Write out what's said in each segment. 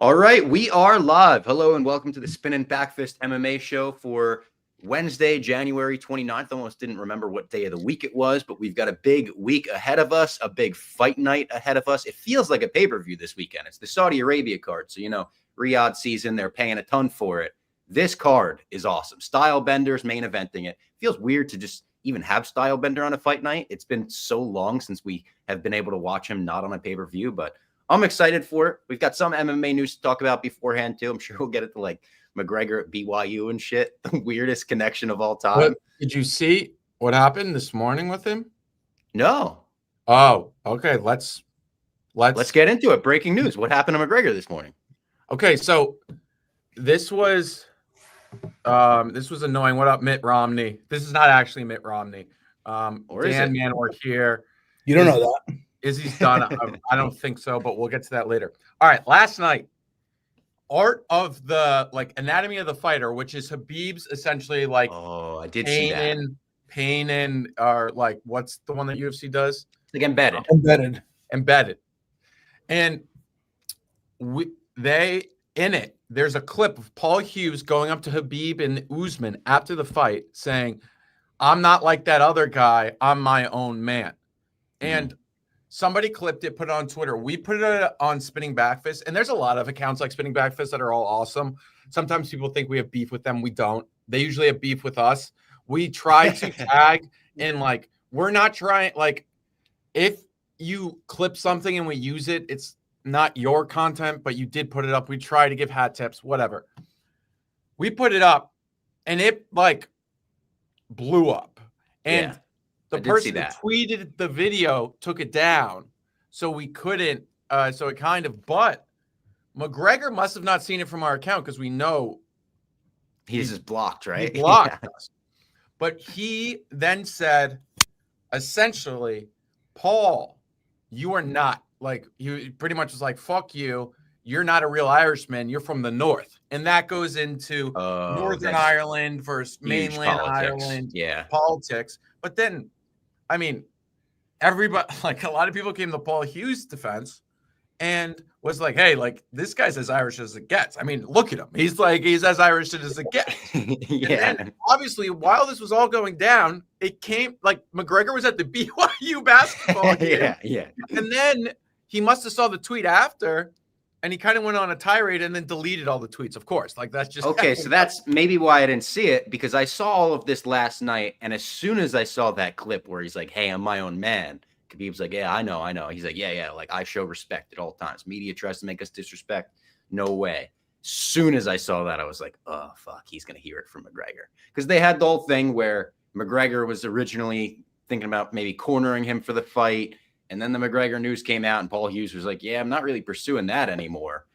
All right, we are live. Hello and welcome to the Spinnin Backfist MMA show for Wednesday, January 29th. Almost didn't remember what day of the week it was, but we've got a big week ahead of us, a big fight night ahead of us. It feels like a pay-per-view this weekend. It's the Saudi Arabia card. So, Riyadh season, they're paying a ton for it. This card is awesome. Style Bender's main eventing it. Feels weird to just even have Style Bender on a fight night. It's been so long since we have been able to watch him not on a pay-per-view, but I'm excited for it. We've got some MMA news to talk about beforehand, too. I'm sure we'll get it to like McGregor at BYU and shit. The weirdest connection of all time. Did you see what happened this morning with him? No. Oh, okay. Let's get into it. Breaking news. What happened to McGregor this morning? Okay, so this was annoying. What up, Mitt Romney? This is not actually Mitt Romney. Or Dan Manwork here. You don't know that. Izzy's done. I don't think so, but we'll get to that later. All right, last night, Art of the Anatomy of the Fighter, which is Khabib's essentially I did see that. Pain and what's the one that UFC does? Like embedded. And there's a clip of Paul Hughes going up to Khabib and Usman after the fight saying, "I'm not like that other guy. I'm my own man." And somebody clipped it, put it on Twitter. We put it on Spinning Backfist, and there's a lot of accounts like Spinning Backfist that are all awesome. Sometimes people think we have beef with them. We don't. They usually have beef with us. We try to tag and we're not trying. If you clip something and we use it, it's not your content, but you did put it up. We try to give hat tips, whatever. We put it up, and it blew up. And the person who tweeted the video took it down, so we couldn't. So it but McGregor must have not seen it from our account because we know he's just blocked, right? He blocked us. But he then said, essentially, Paul, you are not he pretty much was like, fuck you. You're not a real Irishman. You're from the North. And that goes into Northern Ireland versus mainland Ireland politics. But then, everybody, a lot of people came to Paul Hughes' defense and was like, hey, this guy's as Irish as it gets. Look at him. He's as Irish as it gets. And obviously, while this was all going down, it came McGregor was at the BYU basketball game. And then he must have saw the tweet after, and he kind of went on a tirade and then deleted all the tweets, of course. That's just okay. So that's maybe why I didn't see it, because I saw all of this last night, and as soon as I saw that clip where he's like, "Hey, I'm my own man," Khabib's like, "Yeah, I know." He's like, "Yeah. I show respect at all times. Media tries to make us disrespect. No way." Soon as I saw that, I was like, "Oh fuck, he's gonna hear it from McGregor," because they had the whole thing where McGregor was originally thinking about maybe cornering him for the fight. And then the McGregor news came out, and Paul Hughes was like, "Yeah, I'm not really pursuing that anymore."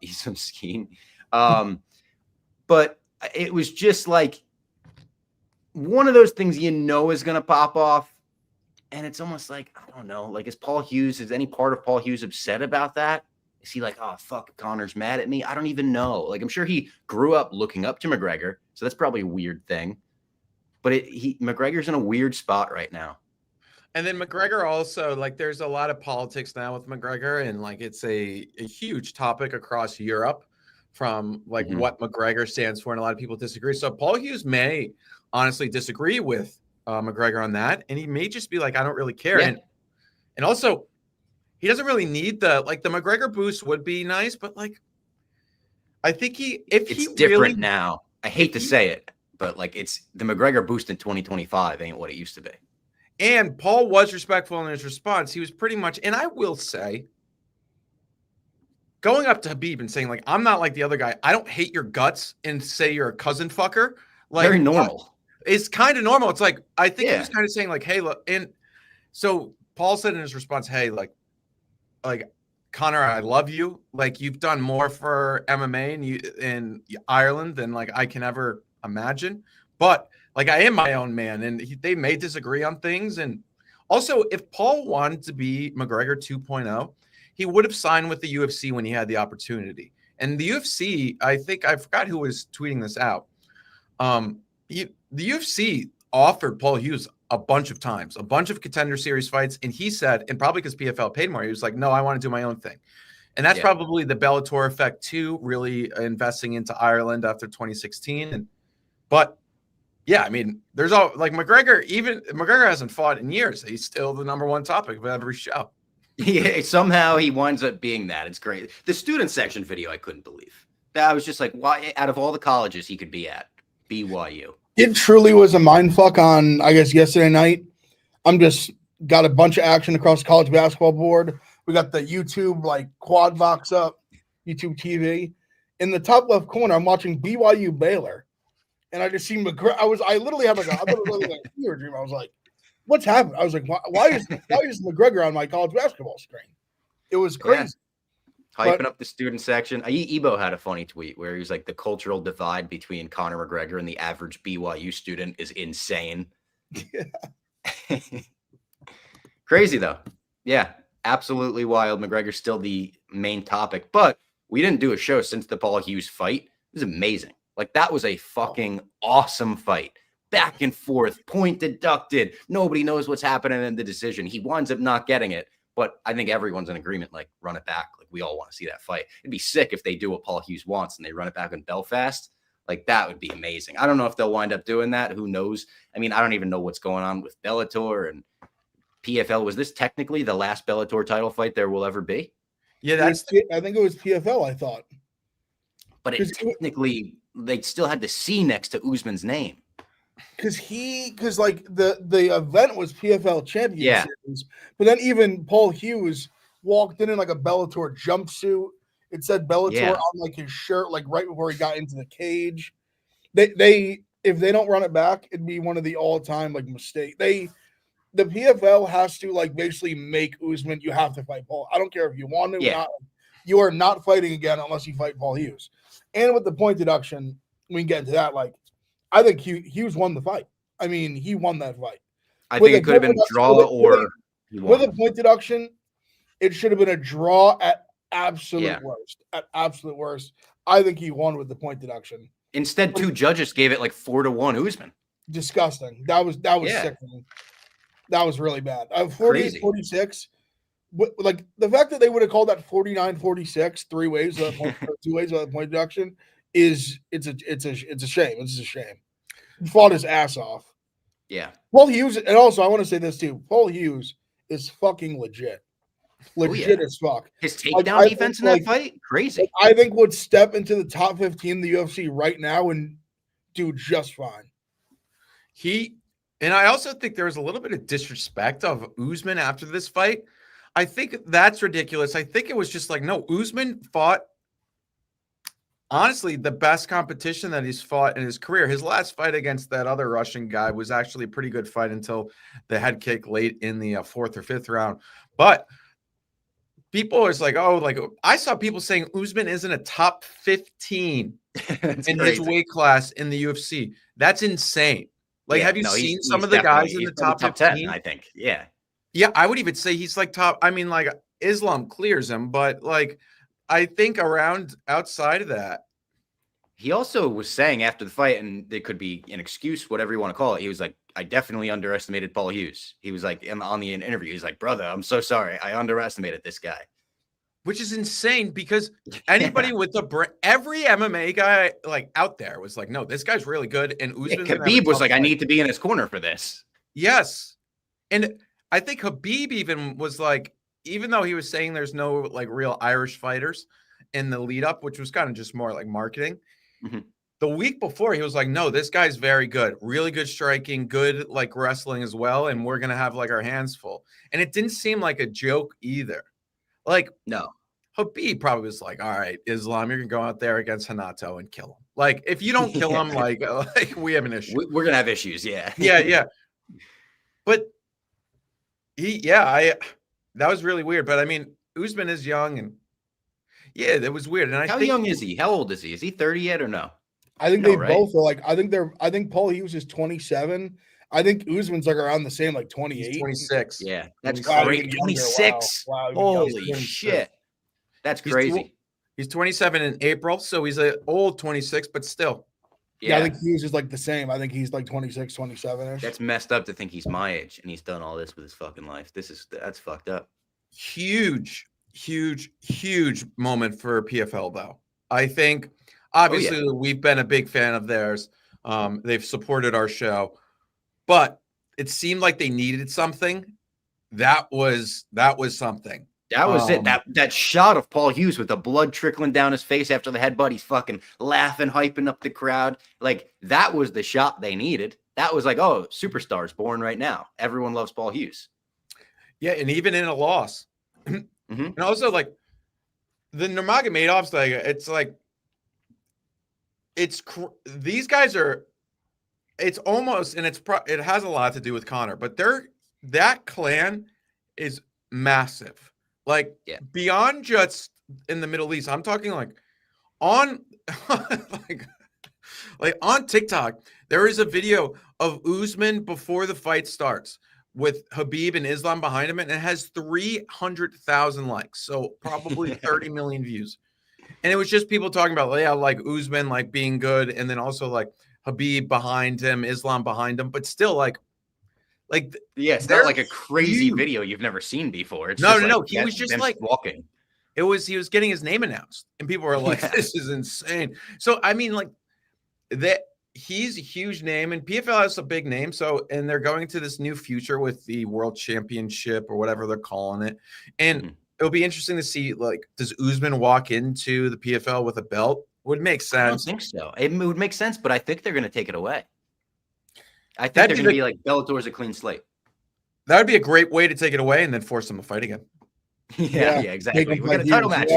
He's some scheme. But it was just one of those things is going to pop off. And it's almost I don't know, is any part of Paul Hughes upset about that? Is he oh, fuck, Connor's mad at me? I don't even know. I'm sure he grew up looking up to McGregor. So that's probably a weird thing. But McGregor's in a weird spot right now. And then McGregor also, there's a lot of politics now with McGregor, and it's a huge topic across Europe from what McGregor stands for, and a lot of people disagree. So Paul Hughes may honestly disagree with McGregor on that, and he may just be I don't really care. And also, he doesn't really need the McGregor boost would be nice, but I think it's different now. I hate to say it, but it's the McGregor boost in 2025 ain't what it used to be. And Paul was respectful in his response. He was pretty much, and I will say, going up to Khabib and saying, I'm not like the other guy. I don't hate your guts and say you're a cousin fucker. Very normal. It's kind of normal. It's I think he was kind of saying, hey, look. And so Paul said in his response, hey, Connor, I love you. You've done more for MMA in Ireland than I can ever imagine. But I am my own man, and they may disagree on things. And also, if Paul wanted to be McGregor 2.0, he would have signed with the UFC when he had the opportunity. And the UFC, I forgot who was tweeting this out. The UFC offered Paul Hughes a bunch of times, a bunch of Contender Series fights. And he said, and probably because PFL paid more, he was like, no, I want to do my own thing. And that's probably the Bellator effect too, really investing into Ireland after 2016. But yeah, I mean, there's all like McGregor hasn't fought in years. He's still the #1 topic of every show. Yeah, somehow he winds up being that. It's great. The student section video, I couldn't believe. I was just like, why? Out of all the colleges he could be at, BYU. It truly was a mindfuck on, I guess, yesterday night. I'm just got a bunch of action across the college basketball board. We got the YouTube like quad box up, YouTube TV. In the top left corner, I'm watching BYU Baylor, and I just see McGregor. I literally had like a fever dream. I was like, "What's happened?" I was like, "Why is McGregor on my college basketball screen?" It was crazy. Yeah. Hyping up the student section. Ebo had a funny tweet where he was like, "The cultural divide between Conor McGregor and the average BYU student is insane." Yeah. Crazy though. Yeah. Absolutely wild. McGregor's still the main topic, but we didn't do a show since the Paul Hughes fight. It was amazing. Like, that was a fucking awesome fight. Back and forth, point deducted. Nobody knows what's happening in the decision. He winds up not getting it, but I think everyone's in agreement, like, run it back. Like, we all want to see that fight. It'd be sick if they do what Paul Hughes wants and they run it back in Belfast. Like, that would be amazing. I don't know if they'll wind up doing that. Who knows? I mean, I don't even know what's going on with Bellator and PFL. Was this technically the last Bellator title fight there will ever be? Yeah, I think it was PFL, I thought. But it technically, they still had the C next to Usman's name. Because like the event was PFL Champion Series, but then even Paul Hughes walked in like a Bellator jumpsuit. It said Bellator on like his shirt, like right before he got into the cage. They if they don't run it back, it'd be one of the all-time like mistake. The PFL has to like basically make Usman. You have to fight Paul. I don't care if you want to or not. You are not fighting again unless you fight Paul Hughes. And with the point deduction, we can get into that. Like, I think Hughes won the fight. I mean, he won that fight. I think it could have been a draw with a point deduction. It should have been a draw at absolute worst. At absolute worst, I think he won with the point deduction. Instead, two judges gave it like 4-1 Usman. Disgusting. That was sickening. That was really bad. 48-46. Like the fact that they would have called that 49-46 two ways of point deduction it's a shame. It's a shame. He fought his ass off. Yeah. Paul Hughes, and also I want to say this too. Paul Hughes is fucking legit. Legit as fuck. His takedown defense in that fight, crazy. I think would step into the top 15 in the UFC right now and do just fine. And I also think there was a little bit of disrespect of Usman after this fight. I think that's ridiculous. I think it was just like, no, Usman fought, honestly, the best competition that he's fought in his career. His last fight against that other Russian guy was actually a pretty good fight until the head kick late in the 4th or 5th round. But people is like, oh, like I saw people saying Usman isn't a top 15 in his weight class in the UFC. That's insane. Like, have you seen some of the guys in the top 15? 10, I think. Yeah. Yeah, I would even say he's like top. I mean, like Islam clears him, but like I think around outside of that. He also was saying after the fight, and it could be an excuse, whatever you want to call it. He was like, I definitely underestimated Paul Hughes. He was like on the interview, he's like, brother, I'm so sorry. I underestimated this guy. Which is insane because anybody with every MMA guy like out there was like, no, this guy's really good. And Usman Khabib was like, I need to be in his corner for this. Yes. And I think Khabib even was like, even though he was saying there's no like real Irish fighters in the lead up, which was kind of just more like marketing. Mm-hmm. The week before, he was like, no, this guy's very good, really good striking, good like wrestling as well. And we're going to have like our hands full. And it didn't seem like a joke either. Like, no, Habib probably was like, all right, Islam, you're going to go out there against Hanato and kill him. Like, if you don't kill him, like we have an issue. We're going to have issues. Yeah. Yeah. But that was really weird. But I mean, Usman is young and that was weird. And how young is he? How old is he? Is he 30 yet or no? I think both are like, I think Paul Hughes is 27. I think Usman's like around the same, like 28. He's 26. Yeah. That's great. 26. Wow. Holy shit. That's crazy. He's 27 in April. So he's an old 26, but still. Yeah, I think Hughes is like the same. I think he's like 26, 27-ish. That's messed up to think he's my age and he's done all this with his fucking life. That's fucked up. Huge huge moment for PFL, though. I think, obviously, we've been a big fan of theirs. They've supported our show, but it seemed like they needed something. That was something. That was it. That shot of Paul Hughes with the blood trickling down his face after the headbutt. He's fucking laughing, hyping up the crowd. Like, that was the shot they needed. That was like, oh, superstars born right now. Everyone loves Paul Hughes. Yeah, and even in a loss. And also, like, the Nurmagomedovs, like, it's like, these guys are, it's almost, and it has a lot to do with Conor, but that clan is massive. Like, beyond just in the Middle East, I'm talking like on like on TikTok, there is a video of Usman before the fight starts with Khabib and Islam behind him, and it has 300,000 likes, so probably 30 million views. And it was just people talking about, like Usman, like, being good, and then also like Khabib behind him, Islam behind him, but still like it's not like a crazy video you've never seen before. It's no. He was just like walking. He was getting his name announced, and people were like, "This is insane." So I mean, like, that he's a huge name, and PFL has a big name. So, and they're going to this new future with the World Championship or whatever they're calling it, and it'll be interesting to see, like, does Usman walk into the PFL with a belt? Would make sense. I don't think so. It would make sense, but I think they're going to take it away. I think they're going to be like, Bellator's a clean slate. That would be a great way to take it away and then force them to fight again. Yeah, exactly. We got a title match.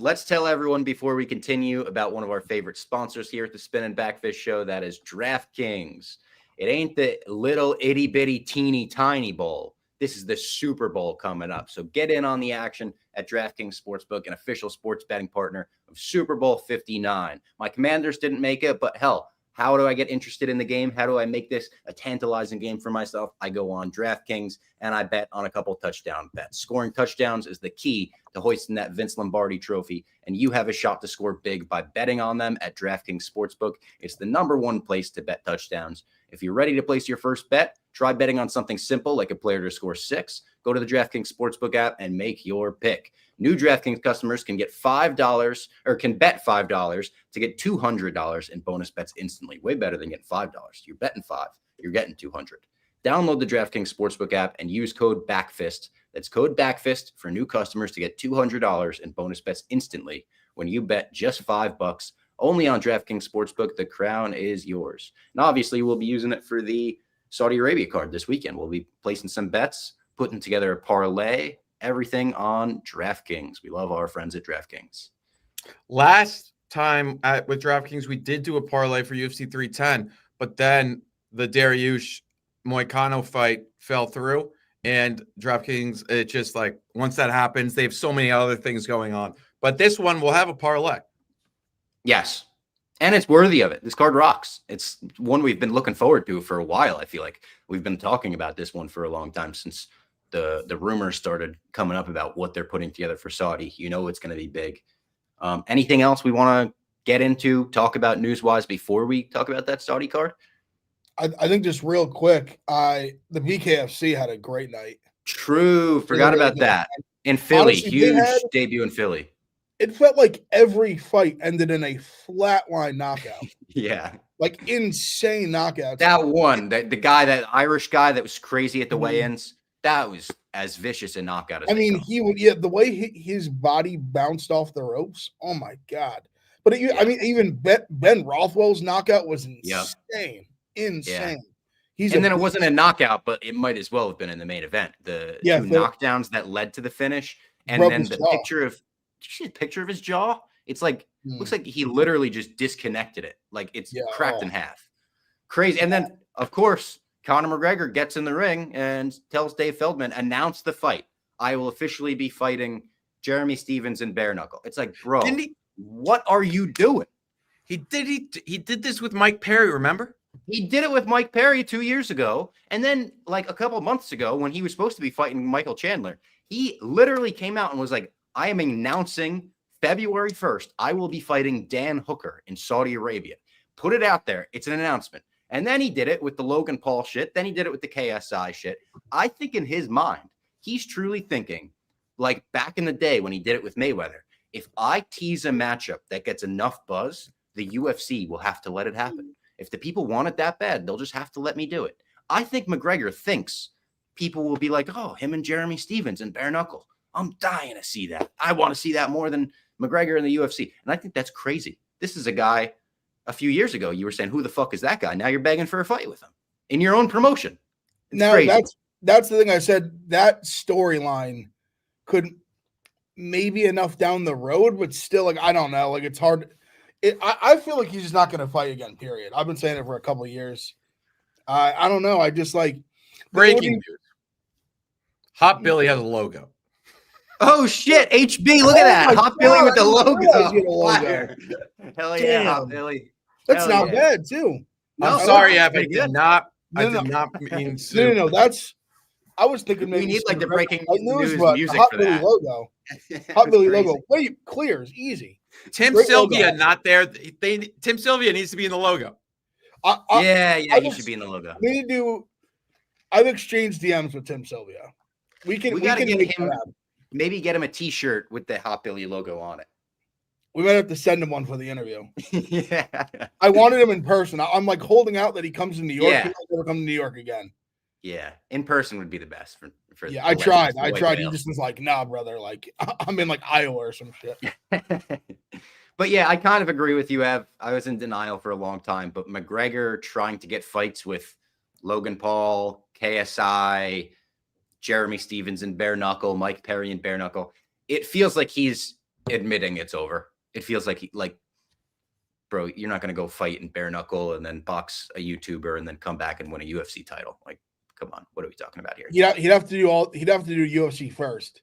Let's tell everyone before we continue about one of our favorite sponsors here at the Spinnin Backfist show. That is DraftKings. It ain't the little itty bitty teeny tiny bowl. This is the Super Bowl coming up. So get in on the action at DraftKings Sportsbook, an official sports betting partner of Super Bowl 59. My Commanders didn't make it, but hell, how do I get interested in the game? How do I make this a tantalizing game for myself? I go on DraftKings and I bet on a couple touchdown bets. Scoring touchdowns is the key to hoisting that Vince Lombardi trophy, and you have a shot to score big by betting on them at DraftKings Sportsbook. It's the #1 place to bet touchdowns. If you're ready to place your first bet, try betting on something simple like a player to score 6. Go to the DraftKings Sportsbook app and make your pick. New DraftKings customers can get $5 or can bet $5 to get $200 in bonus bets instantly. Way better than getting $5. You're betting 5, you're getting 200. Download the DraftKings Sportsbook app and use code BACKFIST. That's code BACKFIST for new customers to get $200 in bonus bets instantly when you bet just $5 only on DraftKings Sportsbook. The crown is yours. And obviously, we'll be using it for the Saudi Arabia card this weekend. We'll be placing some bets, putting together a parlay, everything on DraftKings. We love our friends at DraftKings. Last time with DraftKings, we did do a parlay for UFC 310, but then the Dariush Moicano fight fell through, and DraftKings, it just, like, once that happens, they have so many other things going on. But this one will have a parlay. Yes. And it's worthy of it. This card rocks. It's one we've been looking forward to for a while. I feel like we've been talking about this one for a long time, since the rumors started coming up about what they're putting together for Saudi. You know it's going to be big. Anything else we want to get into, talk about news-wise before we talk about that Saudi card? I think just real quick, the BKFC had a great night. True. Forgot about that. In Philly. Honestly, huge debut in Philly. It felt like every fight ended in a flatline knockout. Yeah. Like insane knockouts. That one, the guy, that Irish guy that was crazy at the weigh-ins, that was as vicious a knockout as the way his body bounced off the ropes. Oh my God. But even Ben Rothwell's knockout was insane. Insane. Yeah. And then it wasn't a knockout, but it might as well have been in the main event. The 2 knockdowns that led to the finish. And then the picture of, did you see a picture of his jaw? It's like, looks like he literally just disconnected it. Like, it's cracked in half. Crazy. And then, of course, Conor McGregor gets in the ring and tells Dave Feldman, announce the fight. I will officially be fighting Jeremy Stevens in bare knuckle. It's like, bro, what are you doing? He did this with Mike Perry, remember? He did it with Mike Perry 2 years ago. And then, like, a couple of months ago, when he was supposed to be fighting Michael Chandler, he literally came out and was like, I am announcing February 1st, I will be fighting Dan Hooker in Saudi Arabia. Put it out there. It's an announcement. And then he did it with the Logan Paul shit. Then he did it with the KSI shit. I think in his mind, he's truly thinking, like back in the day when he did it with Mayweather. If I tease a matchup that gets enough buzz, the UFC will have to let it happen. If the people want it that bad, they'll just have to let me do it. I think McGregor thinks people will be like, oh, him and Jeremy Stevens and bare knuckle. I'm dying to see that. I want to see that more than McGregor in the UFC. And I think that's crazy. This is a guy a few years ago, you were saying, who the fuck is that guy? Now you're begging for a fight with him in your own promotion. It's now crazy. That's the thing I said. That storyline could maybe enough down the road, but still, like, I don't know. Like, it's hard. I feel like he's just not going to fight again, period. I've been saying it for a couple of years. I don't know. I just like breaking news. Hot Billy has a logo. Oh shit, HB, look at that. Hot Billy with the logo. Hell yeah, Damn. Hot Billy. That's not bad, too. I'm sorry, Ev. I did not mean to. No, that's I was thinking maybe we need like the breaking news but music Hot for Billy that. Logo. Hot Billy logo. Wait, clears, easy. Tim Great Sylvia logo. not there. Tim Sylvia needs to be in the logo. Yeah, he should be in the logo. We do. I've exchanged DMs with Tim Sylvia. We can get make him. that happen. Maybe get him a T-shirt with the Hot Billy logo on it. We might have to send him one for the interview. Yeah. I wanted him in person. I'm like holding out that he comes to New York. Yeah. He might never come to New York again. Yeah, in person would be the best for Yeah, I tried. He just was like, nah, brother. Like, I'm in like Iowa or some shit. But yeah, I kind of agree with you, Ev. I was in denial for a long time, but McGregor trying to get fights with Logan Paul, KSI, Jeremy Stevens and bare knuckle, Mike Perry and bare knuckle. It feels like he's admitting it's over. It feels like bro, you're not going to go fight in bare knuckle and then box a YouTuber and then come back and win a UFC title. Like, come on, what are we talking about here? Yeah, he'd have to do UFC first.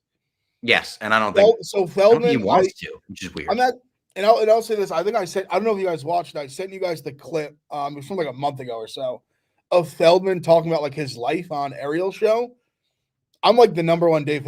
Yes, and I don't think so. Feldman he wants to, which is weird. I'm not, and I'll say this. I think I don't know if you guys watched it. I sent you guys the clip. It was from like a month ago or so of Feldman talking about like his life on Ariel's show. I'm like the number one Dave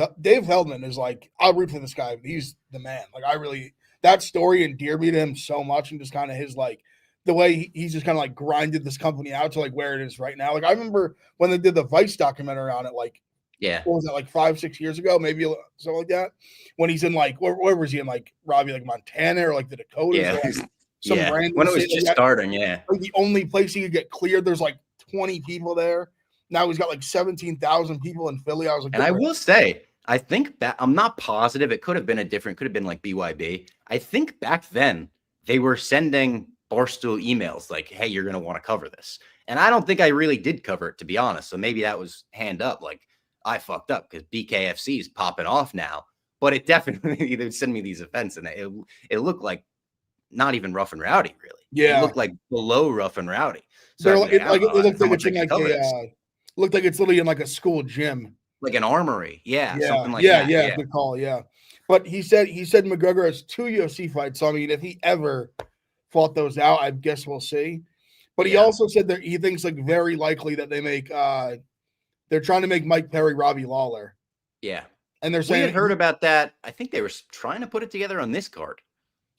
Feldman is like, I'll root for this guy. He's the man. Like that story endeared me to him so much, and just kind of his like the way he's just kind of like grinded this company out to like where it is right now. Like I remember when they did the Vice documentary on it, like, yeah, what was that, like 5-6 years ago, maybe something like that. When he's in like where was he in, like Robbie, like Montana or like the Dakotas? Yeah, or, like, some random when it was state just like starting, yeah. Like the only place he could get cleared, there's like 20 people there. Now he's got like 17,000 people in Philly. I was like, and I will say, I think that I'm not positive. It could have been could have been like BYB. I think back then they were sending Barstool emails like, hey, you're going to want to cover this. And I don't think I really did cover it, to be honest. So maybe that was hand up. Like I fucked up because BKFC is popping off now. But it definitely, they would send me these events and it looked like not even Rough and Rowdy, really. Yeah. It looked like below Rough and Rowdy. So it looked like it's in like looked like it's literally in like a school gym. Like an armory. Yeah. Something like that. Yeah. Good call. Yeah. But he said McGregor has 2 UFC fights. So I mean, if he ever fought those out, I guess we'll see. But he also said that he thinks like very likely that they make they're trying to make Mike Perry Robbie Lawler. Yeah. And they're saying we had heard about that. I think they were trying to put it together on this card.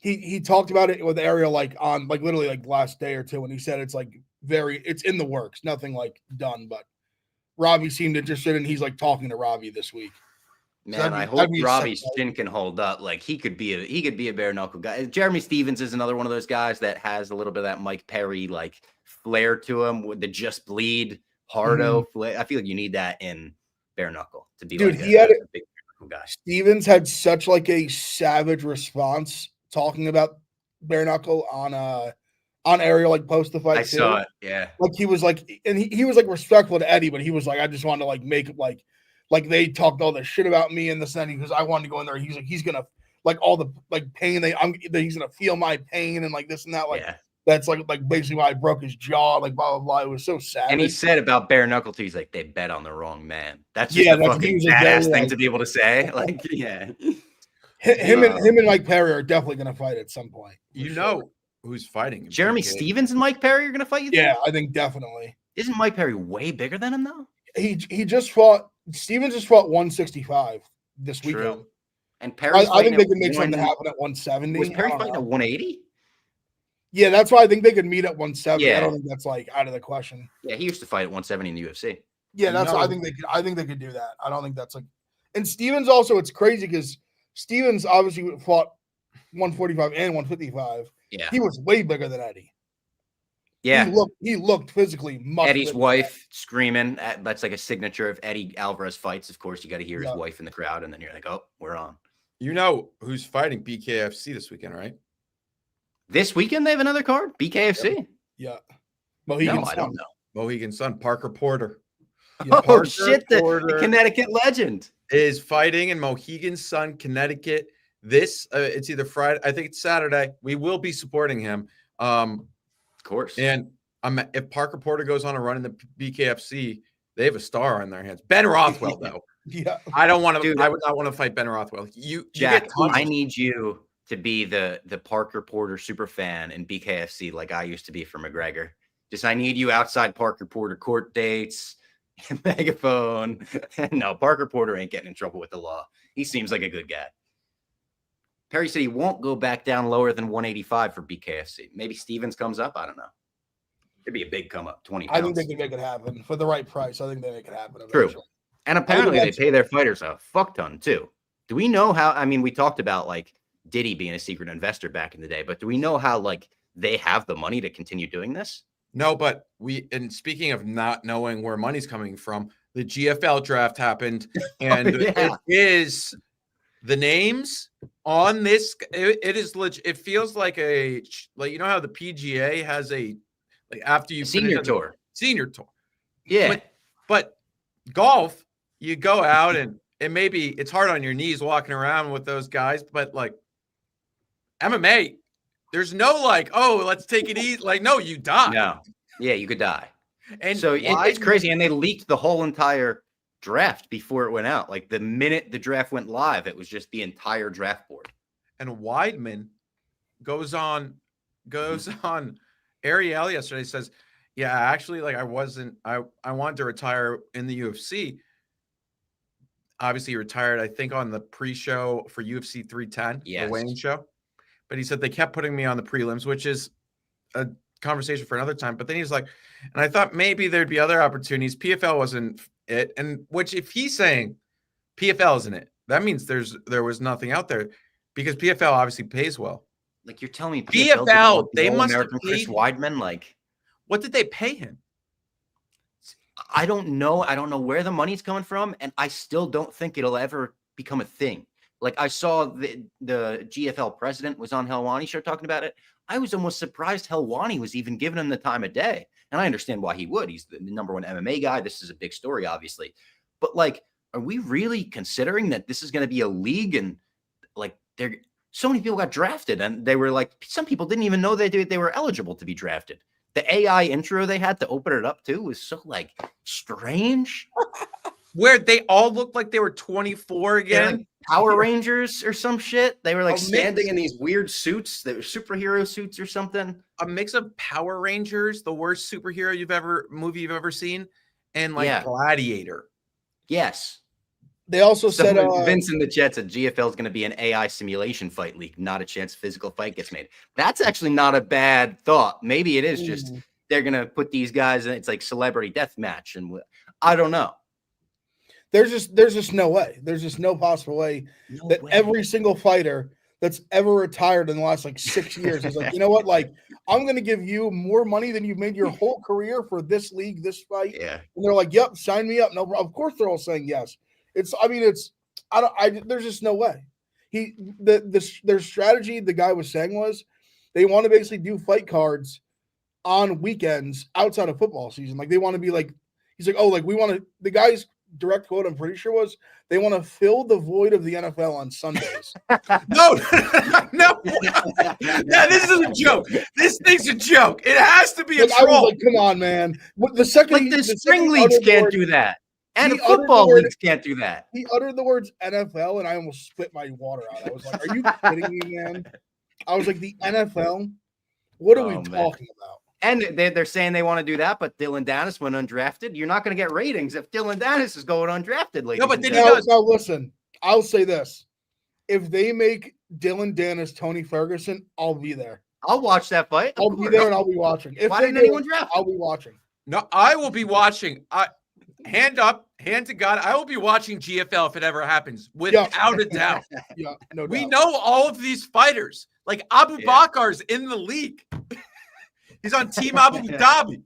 He talked about it with Ariel like on like literally like last day or two, and he said it's like it's in the works, nothing like done, but Robbie seemed interested, and he's like talking to Robbie this week. Man, I hope Robbie's chin can hold up. Like he could be a bare knuckle guy. Jeremy Stevens is another one of those guys that has a little bit of that Mike Perry like flair to him with the just bleed hardo flair. I feel like you need that in bare knuckle to be like a big guy. Stevens had such like a savage response talking about bare knuckle on Ariel like post the fight. I saw it. Yeah. Like he was like, and he was like respectful to Eddie, but he was like, I just wanted to like make it like they talked all this shit about me and this and that, because I wanted to go in there. He's like, he's gonna like all the like pain he's gonna feel my pain and like this and that. Like that's like basically why I broke his jaw, like blah blah blah. It was so sad. And he said about bare knuckle too, he's like, they bet on the wrong man. That's just a fucking badass thing to be able to say. Like, yeah. Him and Mike Perry are definitely gonna fight at some point. You know who's fighting? Jeremy Stevens and Mike Perry are gonna fight you? Yeah, I think definitely. Isn't Mike Perry way bigger than him though? He just fought. Stevens just fought 165 this weekend. And Perry, I think they could make something happen at 170. Was Perry fighting at 180? Yeah, that's why I think they could meet at 170. Yeah. I don't think that's like out of the question. Yeah, he used to fight at 170 in the UFC. Yeah, that's why I think they could do that. I don't think that's like And Stevens also, it's crazy because Stevens obviously fought 145 and 155. Yeah. He was way bigger than Eddie. Yeah. He looked physically much Eddie's bigger. wife screaming. That's like a signature of Eddie Alvarez fights. Of course, you got to hear his Yeah. wife in the crowd, and then you're like, oh, we're on. You know who's fighting BKFC this weekend, right? This weekend they have another card? BKFC? Yeah. No, I don't know. Mohegan's son, Parker Porter. Yeah, Oh, shit. The Porter Connecticut legend is fighting in Mohegan's son, Connecticut. This, it's either Friday. I think it's Saturday. We will be supporting him. Of course. And if Parker Porter goes on a run in the BKFC, they have a star on their hands. Ben Rothwell, though. Yeah. I don't want to. I would not want to fight Ben Rothwell. Jack, I need you to be the Parker Porter super fan in BKFC like I used to be for McGregor. I need you outside Parker Porter court dates, megaphone. No, Parker Porter ain't getting in trouble with the law. He seems like a good guy. Perry said he won't go back down lower than 185 for BKFC. Maybe Stevens comes up. I don't know. It'd be a big come up, 20 pounds. I think they can make it happen for the right price. I think they make it happen. True. And apparently they pay their fighters a fuck ton too. Do we know how? I mean, we talked about like Diddy being a secret investor back in the day, but do we know how like they have the money to continue doing this? No, but and speaking of not knowing where money's coming from, the GFL draft happened, and it is the names on this. It is legit. It feels like you know how the PGA has a after you senior tour. Yeah, but golf, you go out and maybe it's hard on your knees walking around with those guys, but like MMA, there's no like, oh, let's take it easy. Like, no, you die. No, yeah, you could die. And so it's crazy. And they leaked the whole entire draft before it went out. Like the minute the draft went live, it was just the entire draft board. And Weidman goes on Ariel yesterday, says, yeah, actually, like I wanted to retire in the UFC. Obviously, he retired, I think, on the pre-show for UFC 310, the weighing show. But he said they kept putting me on the prelims, which is a conversation for another time. But then he's like, and I thought maybe there'd be other opportunities. PFL wasn't it. And which if he's saying PFL isn't it, that means there was nothing out there because PFL obviously pays well. Like you're telling me PFL they must have paid Chris Weidman. Like, what did they pay him? I don't know. I don't know where the money's coming from, and I still don't think it'll ever become a thing. Like I saw the GFL president was on Helwani show talking about it. I was almost surprised Helwani was even giving him the time of day. And I understand why he would. He's the #1 MMA guy. This is a big story, obviously. But like, are we really considering that this is going to be a league? And like, so many people got drafted, and they were like, some people didn't even know they were eligible to be drafted. The AI intro they had to open it up to was so like strange. Where they all looked like they were 24 again. Like Power Rangers or some shit. They were like standing in these weird suits. They were superhero suits or something. A mix of Power Rangers, the worst superhero movie you've ever seen, and like Gladiator. Yes. They also said Vince in the chat said GFL is going to be an AI simulation fight league, not a chance physical fight gets made. That's actually not a bad thought. Maybe it is just they're going to put these guys in. It's like celebrity death match, and I don't know. There's just no way. There's just no possible way every single fighter that's ever retired in the last like 6 years is like, you know what? Like, I'm going to give you more money than you've made your whole career for this league, this fight. Yeah. And they're like, yep, sign me up. No, of course they're all saying yes. There's just no way. Their strategy, the guy was saying was they want to basically do fight cards on weekends outside of football season. Like they want to be like, he's like, oh, like we want to, the guy's direct quote, I'm pretty sure was they want to fill the void of the NFL on Sundays. No, this is a joke. This thing's a joke. It has to be a troll. I was like, come on, man. The spring leagues can't do that. And the football leagues can't do that. He uttered the words NFL, and I almost spit my water out. I was like, are you kidding me, man? I was like, the NFL? What are we talking about? And they're saying they want to do that, but Dylan Dennis went undrafted. You're not going to get ratings if Dylan Dennis is going undrafted. No, but now listen, I'll say this. If they make Dylan Dennis Tony Ferguson, I'll be there. I'll watch that fight. I'll be there and I'll be watching. If Why didn't anyone draft? I'll be watching. No, I will be watching. hand up, hand to God. I will be watching GFL if it ever happens, without a doubt. Yeah, no doubt. We know all of these fighters. Like Abu Bakar's in the league. He's on Team Abu Dhabi.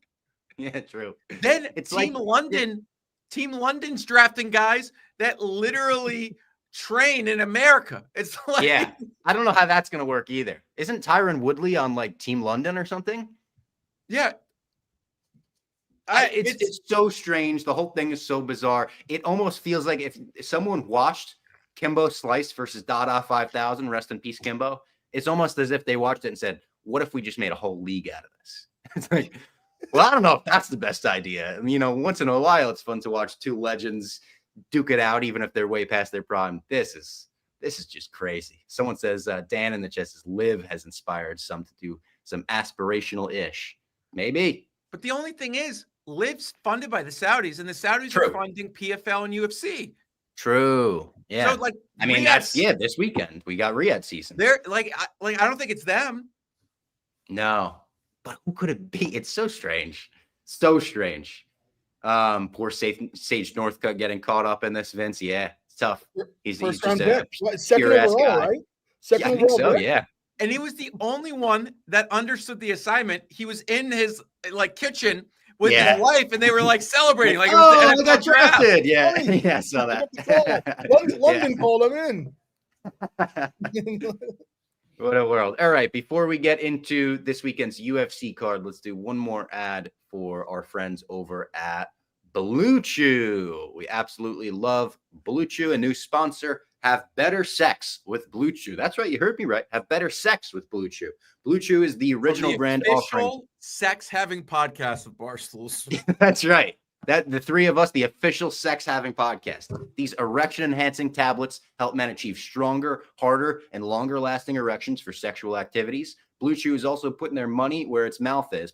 Yeah, true. Then It's Team like- London, Team London's drafting guys that literally train in America. It's like, yeah, I don't know how that's going to work either. Isn't Tyron Woodley on like Team London or something? yeah. It's so strange. The whole thing is so bizarre. It almost feels like if someone watched Kimbo Slice versus Dada 5000, rest in peace, Kimbo, it's almost as if they watched it and said, what if we just made a whole league out of this? It's like, well, I don't know if that's the best idea. You know, once in a while, it's fun to watch two legends duke it out, even if they're way past their prime. This is just crazy. Someone says Dan in the chat says Liv has inspired some to do some aspirational ish. Maybe. But the only thing is, Liv's funded by the Saudis, and the Saudis True. are funding PFL and UFC. True. Yeah. So, like, I mean, Riyadh's- this weekend we got Riyadh season. They're like I don't think it's them. No, but who could it be? It's so strange. So strange. Poor Sage Northcutt getting caught up in this, Vince. Yeah, it's tough. He's First just round a pick. Second pure-ass overall, guy. right? Yeah, Second I think so. pick. Yeah. And he was the only one that understood the assignment. He was in his like kitchen with Yeah. his wife, and they were like celebrating. Like, it Oh, was I the got NFL draft. drafted. Yeah, Right. yeah, I saw that. London called him in. What a world. All right, before we get into this weekend's UFC card, let's do one more ad for our friends over at Blue Chew. We absolutely love Blue Chew, a new sponsor. Have better sex with Blue Chew. That's right, you heard me right. Have better sex with Blue Chew. Blue Chew is the original brand offering. Official sex-having podcast of Barstools. That's right. That the three of us, the official sex having podcast. These erection enhancing tablets help men achieve stronger, harder, and longer lasting erections for sexual activities. Blue Chew is also putting their money where its mouth is,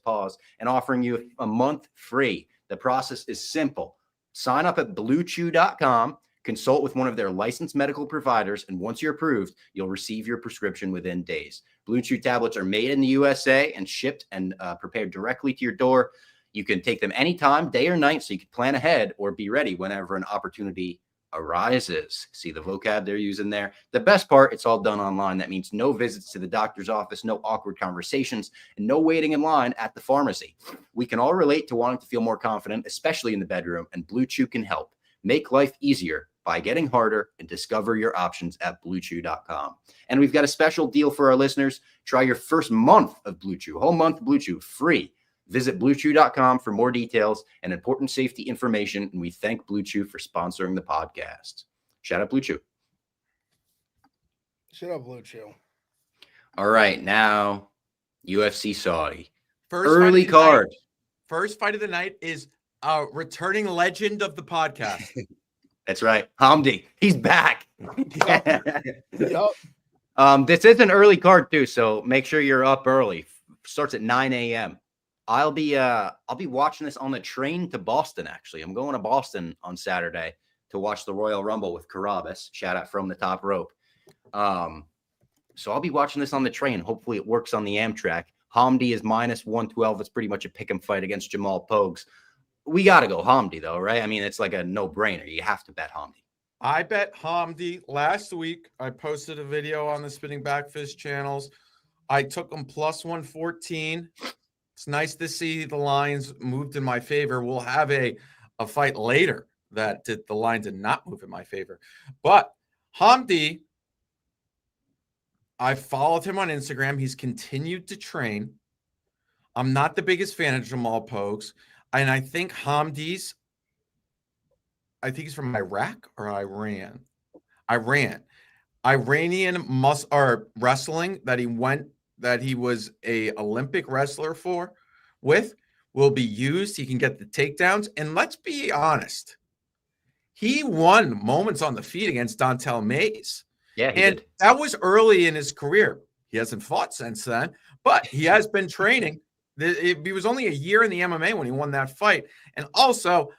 and offering you a month free. The process is simple. Sign up at bluechew.com, consult with one of their licensed medical providers, and once you're approved, you'll receive your prescription within days. Blue Chew tablets are made in the USA and shipped and prepared directly to your door. You can take them anytime, day or night, so you can plan ahead or be ready whenever an opportunity arises. See the vocab they're using there. The best part, it's all done online. That means no visits to the doctor's office, no awkward conversations, and no waiting in line at the pharmacy. We can all relate to wanting to feel more confident, especially in the bedroom, and Blue Chew can help. Make life easier by getting harder and discover your options at bluechew.com. And we've got a special deal for our listeners. Try your first month of Blue Chew, whole month Blue Chew, free. Visit bluechew.com for more details and important safety information. And we thank Blue Chew for sponsoring the podcast. Shout out Blue Chew. Shut up, Blue Chew. All right, now UFC Saudi. First Early fight of the night- card. First fight of the night is a returning legend of the podcast. That's right. Hamdy. He's back. Yup. This is an early card too, so make sure you're up early. Starts at 9 a.m. I'll be watching this on the train to Boston, actually. I'm going to Boston on Saturday to watch the Royal Rumble with Carabas. Shout out from the top rope. So I'll be watching this on the train. Hopefully it works on the Amtrak. Hamdy is minus 112. It's pretty much a pick 'em fight against Jamal Pogues. We got to go Hamdy, though, right? I mean, it's like a no-brainer. You have to bet Hamdy. I bet Hamdy last week. I posted a video on the Spinning Backfist channels. I took him plus 114. It's nice to see the lines moved in my favor. We'll have a fight later that the line did not move in my favor. But Hamdy, I followed him on Instagram. He's continued to train. I'm not the biggest fan of Jamal Pogues. And I think Hamdy's, I think he's from Iraq or Iran. Iranian wrestling that he was a Olympic wrestler will be used. He can get the takedowns. And let's be honest, he won moments on the feet against Dontel Mays. Yeah, he And did. that was early in his career. He hasn't fought since then, but he has been training. He was only a year in the MMA when he won that fight. And also,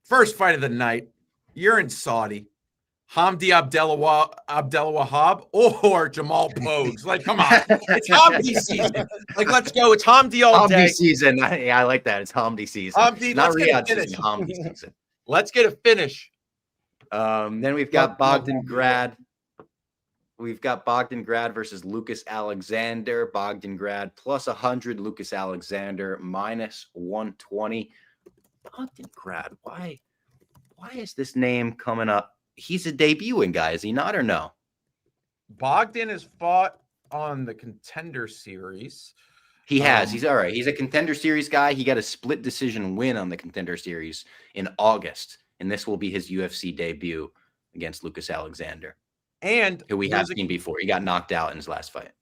first fight of the night, you're in Saudi. Hamdy Abdelwahab or Jamal Pogues. Like, come on. It's Hamdy season. Like, let's go. It's Hamdy all day. Hamdy season. Yeah, I like that. It's Hamdy season. Hamdy, not let's Riyadh get a season. finish. Hamdy season. Let's get a finish. Then we've got Bogdan Grad. We've got Bogdan Grad versus Lucas Alexander. Bogdan Grad plus 100. Lucas Alexander minus 120. Bogdan Grad. Why is this name coming up? He's a debuting guy, is he not, or no? Bogdan has fought on the Contender Series. He has. He's all right. He's a Contender Series guy. He got a split decision win on the Contender Series in August, and this will be his UFC debut against Lucas Alexander, and who we have seen before. He got knocked out in his last fight.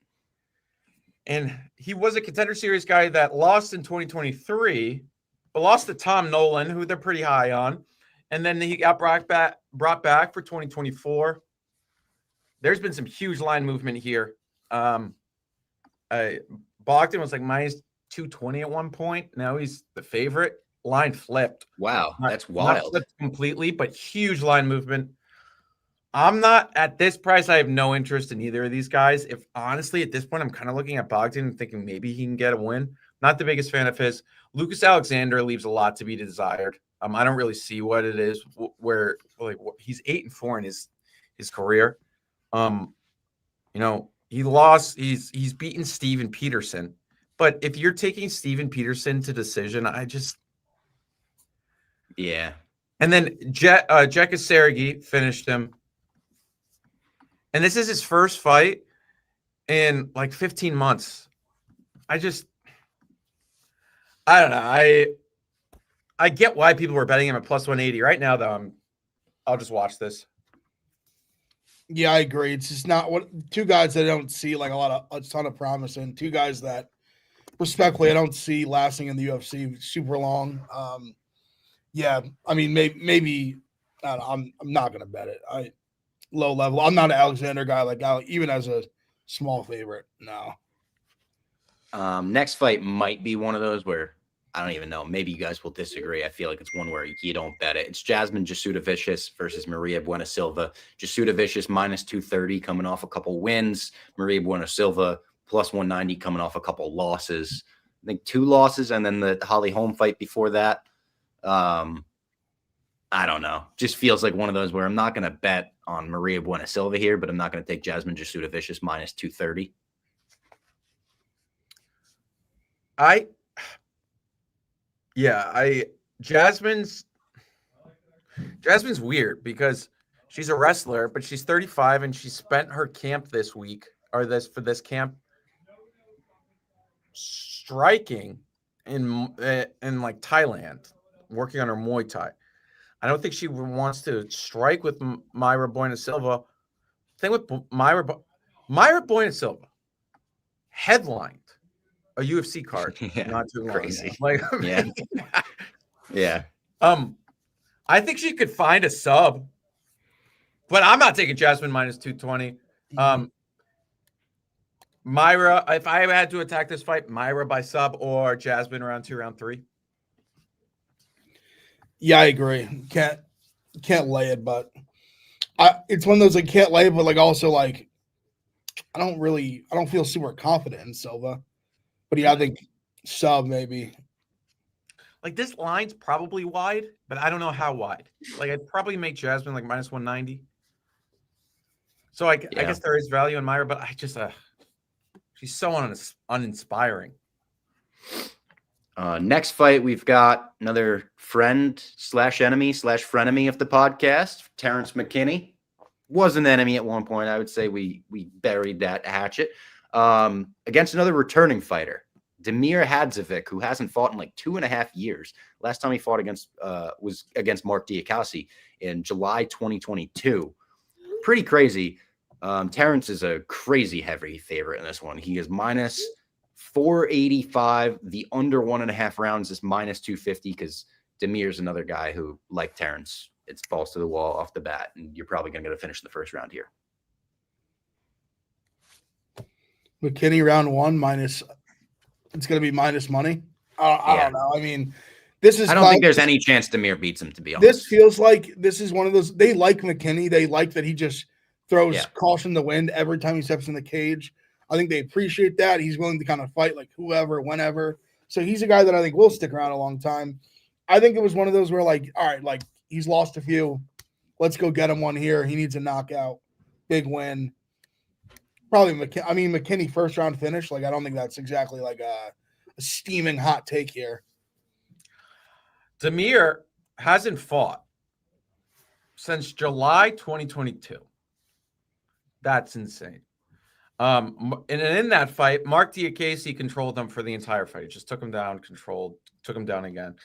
And he was a Contender Series guy that lost in 2023, but lost to Tom Nolan, who they're pretty high on. And then he got brought back for 2024. There's been some huge line movement here. Bogdan was like minus 220 at one point. Now he's the favorite. Line flipped. Wow, that's wild. Not flipped completely, but huge line movement. I'm not at this price. I have no interest in either of these guys. If honestly, at this point, I'm kind of looking at Bogdan and thinking maybe he can get a win. Not the biggest fan of his. Lucas Alexander leaves a lot to be desired. I don't really see what it is where like he's 8-4 in his career. He lost. He's beaten Steven Petersen, but if you're taking Steven Petersen to decision, yeah. And then Jekka Sergi finished him, and this is his first fight in like 15 months. I don't know. I get why people were betting him at plus 180 right now, though. I'll just watch this. Yeah, I agree. It's just not what two guys that I don't see like a ton of promise in. Two guys that respectfully I don't see lasting in the UFC super long. Yeah, I mean maybe I don't know, I'm not gonna bet it. Low level. I'm not an Alexander guy like even as a small favorite. No. Next fight might be one of those where I don't even know. Maybe you guys will disagree. I feel like it's one where you don't bet it. It's Jasmine Jasudavicius versus Maria Buena Silva. Jasudavicius minus 230 coming off a couple wins. Maria Buena Silva plus 190 coming off a couple losses. I think 2 losses and then the Holly Holm fight before that. I don't know. Just feels like one of those where I'm not going to bet on Maria Buena Silva here, but I'm not going to take Jasmine Jasudavicius minus 230. Jasmine's weird because she's a wrestler, but she's 35 and she spent her camp this week for this camp striking in like Thailand, working on her Muay Thai. I don't think she wants to strike with Mayra Buena Silva. Thing with Mayra Buena Silva headlined a UFC card. Yeah, not too long crazy. Ago. Like, yeah. Yeah. I think she could find a sub, but I'm not taking Jasmine minus 220. Mayra, if I had to attack this fight, Mayra by sub or Jasmine round 2, round 3. Yeah, I agree. Can't lay it, but it's one of those I can't lay it, but like also like I don't feel super confident in Silva. But yeah, I think sub maybe. Like this line's probably wide, but I don't know how wide. Like I'd probably make Jasmine like minus 190. So I guess there is value in Mayra, but I just she's so uninspiring. Next fight, we've got another friend / enemy / frenemy of the podcast, Terrence McKinney. Was an enemy at one point. I would say we buried that hatchet. Against another returning fighter, Damir Hadzovic, who hasn't fought in like 2.5 years. Last time he fought was against Mark Diakasi in July 2022. Pretty crazy. Terrence is a crazy heavy favorite in this one. He is minus 485. The under 1.5 rounds is minus 250 because Damir's another guy who, like Terrence, it falls to the wall off the bat, and you're probably going to get a finish in the first round here. McKinney round 1 minus. It's going to be minus money. I don't know. I mean, This is I don't think there's any chance Damir beats him, to be honest. This feels like this is one of those. They like McKinney. They like that he just throws caution to the wind every time he steps in the cage. I think they appreciate that. He's willing to kind of fight like whoever, whenever. So he's a guy that I think will stick around a long time. I think it was one of those where, like, all right, like he's lost a few. Let's go get him one here. He needs a knockout. Big win. Probably McKinney first round finish. Like, I don't think that's exactly like a steaming hot take here. Damir hasn't fought since July 2022. That's insane. And in that fight, Mark Diakese controlled him for the entire fight. He just took him down, took him down again.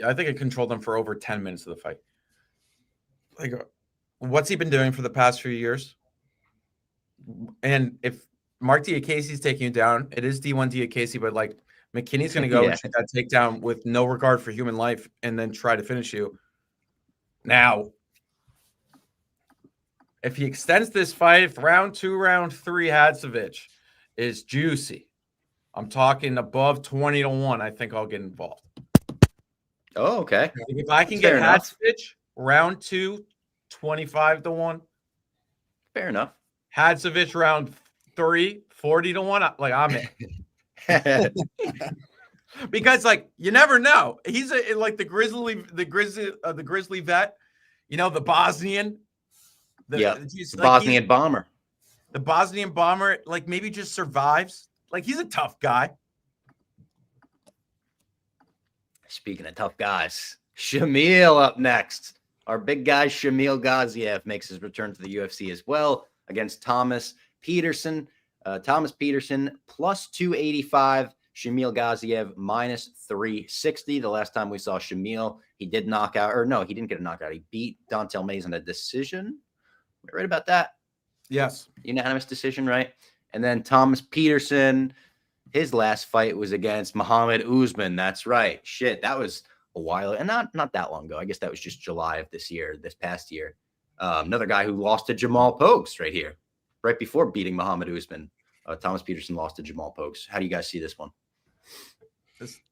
I think it controlled him for over 10 minutes of the fight. Like, what's he been doing for the past few years? And if Mark Diakese's taking you down, it is D1 Diakese, but like McKinney's going to go and shoot that takedown with no regard for human life and then try to finish you. Now, if he extends this fight, if round 2, round 3, Gaziev is juicy, I'm talking above 20-1. I think I'll get involved. Oh, okay. If I can get Gaziev round 2, 25-1. Fair enough. Gaziev round 3, 40-1. Like, I'm in. Because like you never know. He's like the Grizzly vet, you know, the Bosnian. The Bosnian bomber. The Bosnian bomber, like maybe just survives. Like he's a tough guy. Speaking of tough guys, Shamil up next. Our big guy Shamil Gaziev makes his return to the UFC as well against Thomas Petersen. Thomas Petersen plus 285. Shamil Gaziev minus 360. The last time we saw Shamil, he did knock out, or no, he didn't get a knockout. He beat Dontel Mays in a decision. Am I right about that? Yes. Unanimous decision, right? And then Thomas Petersen, his last fight was against Muhammad Usman. That's right. Shit, that was a while, and not that long ago. I guess that was just July of this past year. Another guy who lost to Jamal Pogues right here, right before beating Muhammad Usman. Thomas Petersen lost to Jamal Pogues. How do you guys see this one?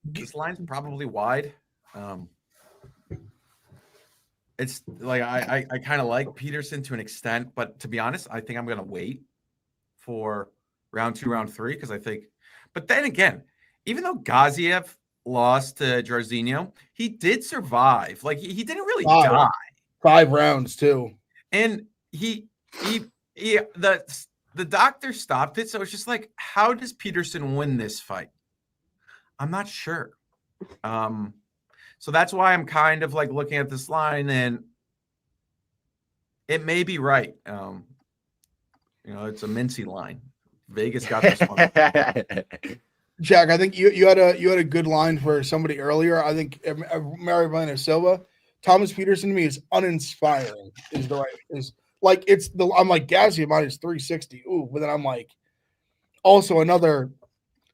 This line's probably wide. It's like I kind of like Petersen to an extent, but to be honest, I think I'm gonna wait for round 2, round 3 because I think. But then again, even though Gaziev lost to Jairzinho, he did survive. Like he didn't really die. 5 rounds too, and the doctor stopped it. So it's just like, how does Petersen win this fight? I'm not sure. So that's why I'm kind of like looking at this line, and it may be right. You know, it's a mincy line. Vegas got this one. Jack, I think you had a good line for somebody earlier. I think Mariano Silva, Thomas Petersen to me is uninspiring. I'm like Gaziev minus 360. Ooh, but then I'm like also another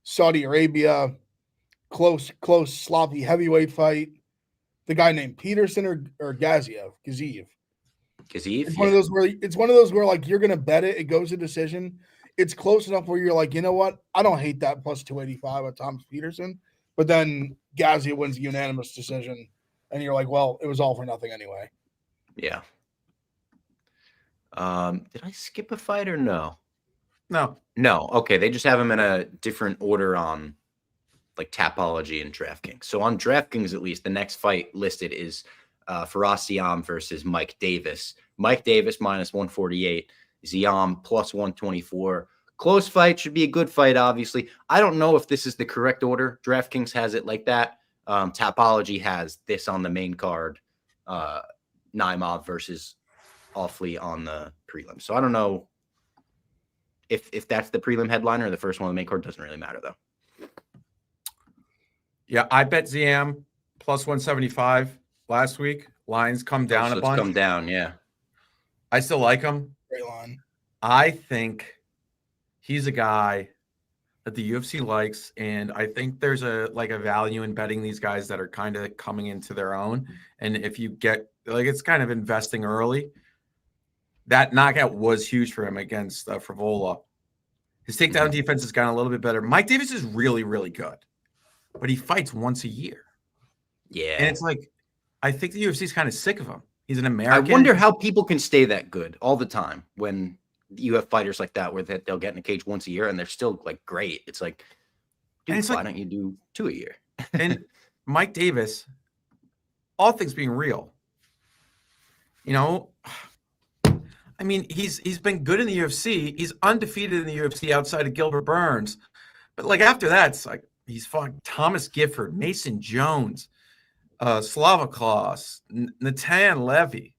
Saudi Arabia. Close, sloppy heavyweight fight. The guy named Petersen or Gaziev. It's one of those where like you're gonna bet it. It goes to decision. It's close enough where you're like, you know what? I don't hate that plus 285 at Thomas Petersen. But then Gaziev wins a unanimous decision, and you're like, well, it was all for nothing anyway. Yeah. Did I skip a fight or no? No. Okay, they just have them in a different order on like Tapology and DraftKings. So on DraftKings, at least, the next fight listed is Ziam versus Mike Davis. Mike Davis minus 148. Ziam plus 124. Close fight, should be a good fight, obviously. I don't know if this is the correct order. DraftKings has it like that. Tapology has this on the main card. Naimov versus Olfi on the prelim. So I don't know if that's the prelim headliner or the first one on the main card. Doesn't really matter, though. Yeah, I bet Ziam plus 175 last week. Lines come down a bunch. Come down, yeah. I still like him. Great line. I think he's a guy that the UFC likes, and I think there's a value in betting these guys that are kind of coming into their own. And if you get it's kind of investing early. That knockout was huge for him against Frivola. His takedown defense has gotten a little bit better. Mike Davis is really, really good, but he fights once a year. Yeah. And it's like, I think the UFC is kind of sick of him. He's an American. I wonder how people can stay that good all the time when you have fighters like that where they'll get in a cage once a year and they're still like great. It's like, dude, why don't you do 2 a year? And Mike Davis, all things being real, you know, I mean, he's been good in the UFC. He's undefeated in the UFC outside of Gilbert Burns. But like after that, it's like he's fought Thomas Gifford, Mason Jones, Slava Klaus, Natan Levy.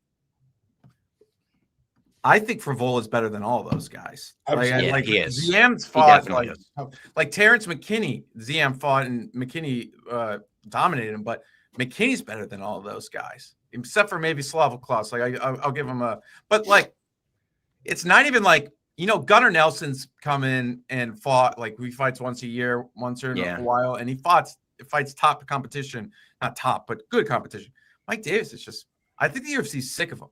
I think Frivola is better than all those guys. Like he is. Ziam's fought like Terrence McKinney. Ziam fought and McKinney dominated him, but McKinney's better than all of those guys, except for maybe Slava Klaus. Like I'll give him a, but like it's not even like, you know, Gunnar Nelson's come in and fought, like he fights once a year, once or in a while, and he fights top competition, not top, but good competition. Mike Davis is just, I think the UFC's sick of him,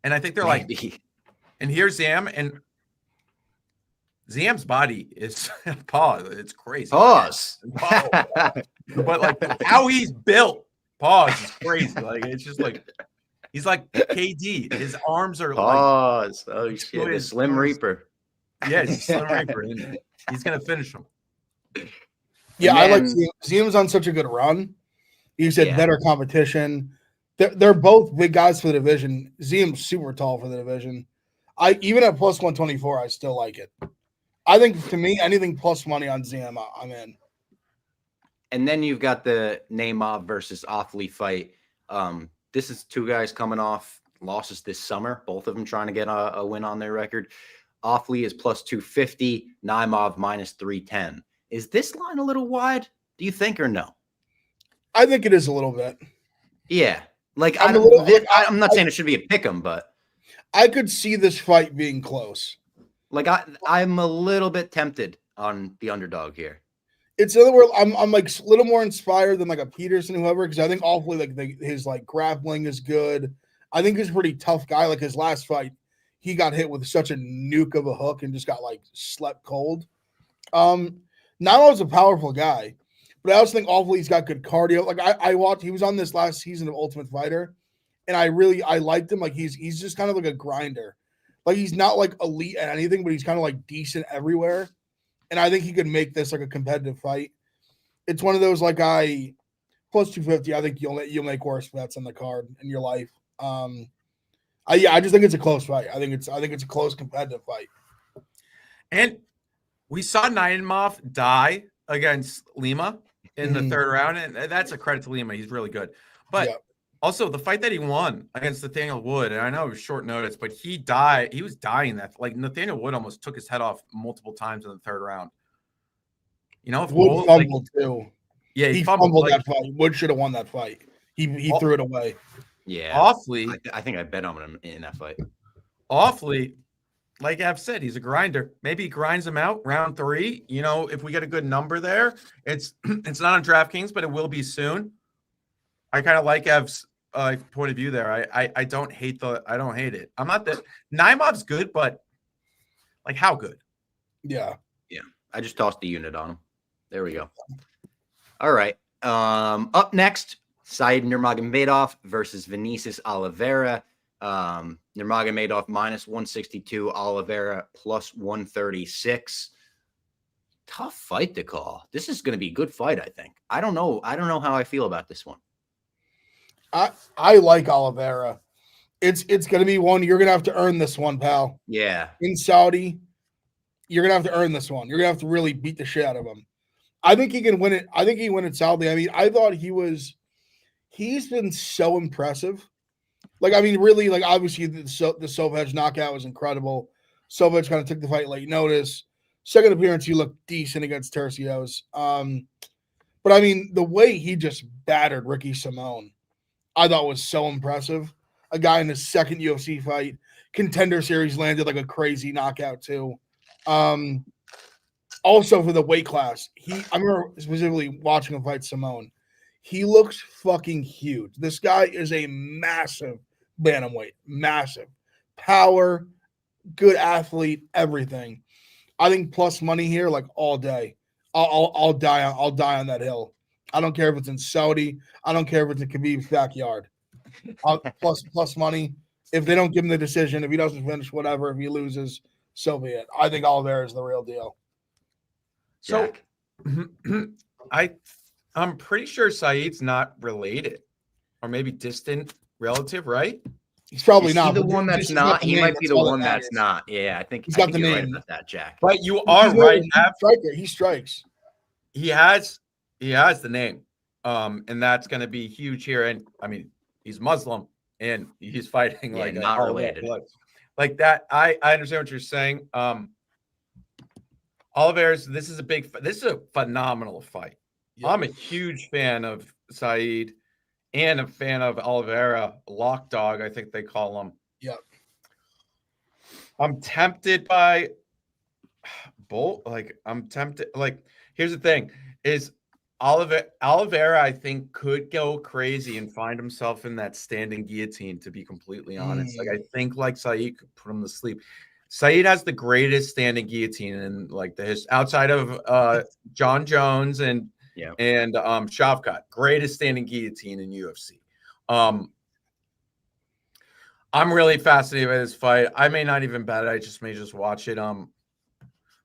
and I think they're like. And here's Ziam, and Ziam's body is pause. It's crazy. Pause. But like how he's built, pause is crazy. Like it's just like he's like KD. His arms are pause. Like, oh shit, the Slim Reaper. Yeah, he's a Slim Reaper, and he's gonna finish him. Yeah, I like Ziam's on such a good run. You said better competition. They're both big guys for the division. Ziam's super tall for the division. Even at plus 124, I still like it. I think to me, anything plus money on Ziam, I'm in. And then you've got the Naimov versus Olfi fight. This is two guys coming off losses this summer, both of them trying to get a win on their record. Olfi is plus 250, Naimov minus 310. Is this line a little wide, do you think, or no? I think it is a little bit. Yeah. Like, I'm not saying it should be a pick 'em, but I could see this fight being close. Like I'm a little bit tempted on the underdog here. It's the other word. I'm like a little more inspired than like a Petersen, whoever, because I think awfully like his like grappling is good. I think he's a pretty tough guy. Like his last fight, he got hit with such a nuke of a hook and just got like slept cold. Naimo's a powerful guy, but I also think awfully he's got good cardio. Like I watched, he was on this last season of Ultimate Fighter. And I liked him. Like he's just kind of like a grinder. Like he's not like elite at anything, but he's kind of like decent everywhere. And I think he could make this like a competitive fight. It's one of those like plus 250. I think you'll make worse bets on the card in your life. I just think it's a close fight. I think it's a close competitive fight. And we saw Naimov die against Lima in the third round, and that's a credit to Lima. He's really good, but. Also, the fight that he won against Nathaniel Wood, and I know it was short notice, but he died. He was dying that. Like Nathaniel Wood almost took his head off multiple times in the third round. You know, if Wood fumbled too. Yeah, he fumbled that fight. Wood should have won that fight. He threw it away. Yeah, awfully. I think I bet on him in that fight. Awfully, like I've said, he's a grinder. Maybe he grinds him out round 3. You know, if we get a good number there, it's not on DraftKings, but it will be soon. I kind of like Ev's point of view there. I don't hate it. I'm not that Naimov's good, but like how good? Yeah. I just tossed the unit on him. There we go. All right. Up next, Said Nurmagomedov versus Vinicius Oliveira. Nurmagomedov minus 162, Oliveira plus 136. Tough fight to call. This is going to be a good fight, I think. I don't know how I feel about this one. I like Oliveira. It's going to be one you're going to have to earn this one, pal. Yeah. In Saudi, you're going to have to earn this one. You're going to have to really beat the shit out of him. I think he can win it. I think he can win it Saudi. I mean, I thought he's been so impressive. Like, I mean, really, like, obviously the Silva knockout was incredible. Silva kind of took the fight late notice. Second appearance, he looked decent against Tercios. But I mean, the way he just battered Ricky Simone, I thought was so impressive. A guy in his second UFC fight, Contender Series, landed like a crazy knockout too. Also for the weight class, I remember specifically watching him fight Simone. He looks fucking huge. This guy is a massive bantamweight, massive power, good athlete, everything. I think plus money here, like all day. I'll die on that hill. I don't care if it's in Saudi. I don't care if it's in Khabib's backyard. Plus money. If they don't give him the decision, if he doesn't finish, whatever, if he loses, so be it. I think Oliveira is the real deal. So I'm pretty sure Saeed's not related, or maybe distant relative, right? He's probably Is not. he the one that's not? He might be the one that's not. Yeah, I think he's got the you're name. right about that, Jack. But you are right. He strikes. He has the name, and that's going to be huge here. And I mean, he's Muslim and he's fighting like not related, like that. I understand what you're saying. Oliveira's. This is a phenomenal fight. Yeah. I'm a huge fan of Saeed and a fan of Oliveira, Lock Dog, I think they call him. Yep. I'm tempted by both. I'm tempted. Here's the thing: is Oliveira, I think, could go crazy and find himself in that standing guillotine. To be completely honest, I think Saeed could put him to sleep. Saeed has the greatest standing guillotine in outside of John Jones and Shavkat, greatest standing guillotine in UFC. I'm really fascinated by this fight. I may not even bet it. I may just watch it.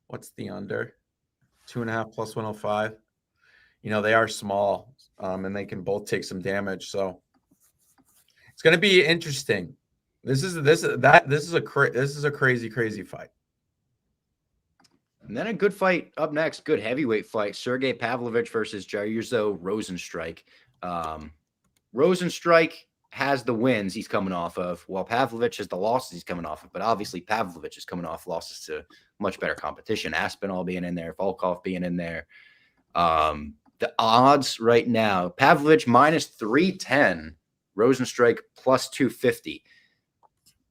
What's the under? 2.5 plus 105. They are small, and they can both take some damage. So it's going to be interesting. This is a crazy fight. And then a good fight up next, good heavyweight fight, Sergey Pavlovic versus Jairzo Rozenstruik. Rozenstruik has the wins he's coming off of, while Pavlovic has the losses he's coming off of. But obviously Pavlovic is coming off losses to much better competition. Aspinall being in there, Volkov being in there. The odds right now, Pavlovic minus 310, Rozenstruik plus 250.